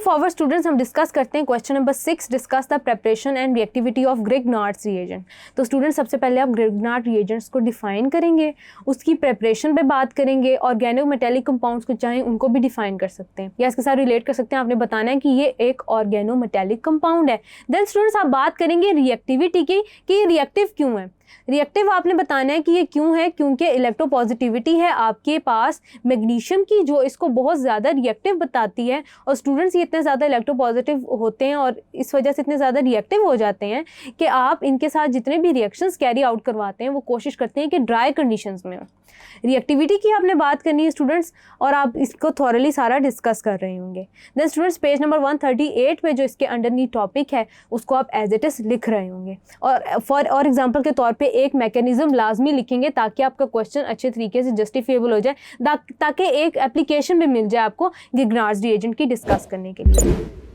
Forward students हम discuss करते हैं question number 6, discuss the preparation and reactivity of Grignard's reagent. तो students सबसे पहले आप ग्रिग्नार्ड रिएजेंट्स को डिफाइन करेंगे, उसकी प्रेपरेशन पे बात करेंगे, ऑर्गेनोमेटेलिक कंपाउंड्स को चाहें उनको भी डिफाइन कर सकते हैं या इसके साथ रिलेट कर सकते हैं। आपने बताना है कि ये एक ऑर्गेनोमेटेलिक कंपाउंड है। देन स्टूडेंट्स आप बात करेंगे रिएक्टिविटी की कि ये रिएक्टिव क्यों है। रिएक्टिव आपने बताना है कि ये क्यों है, क्योंकि इलेक्ट्रोपॉजिटिविटी है आपके पास मैग्नीशियम की जो इसको बहुत ज़्यादा रिएक्टिव बताती है, और स्टूडेंट्स ये इतने ज़्यादा इलेक्ट्रोपॉजिटिव होते हैं और इस वजह से इतने ज़्यादा रिएक्टिव हो जाते हैं कि आप इनके साथ जितने भी रिएक्शंस कैरी आउट करवाते हैं वो कोशिश करते हैं कि ड्राई कंडीशंस में हो। रिएक्टिविटी की आपने बात करनी है स्टूडेंट्स, और आप इसको थॉरली सारा डिस्कस कर रहे होंगे। देन स्टूडेंट्स पेज नंबर 138 पे जो इसके अंडरनीथ टॉपिक है उसको आप एज इट इज़ लिख रहे होंगे, और फॉर एग्जांपल के तौर पे एक मैकेनिज्म लाजमी लिखेंगे ताकि आपका क्वेश्चन अच्छे तरीके से जस्टिफिएबल हो जाए, ताकि एक एप्लीकेशन भी मिल जाए आपको ग्रिग्नार्ड्स रिएजेंट की डिस्कस करने के लिए।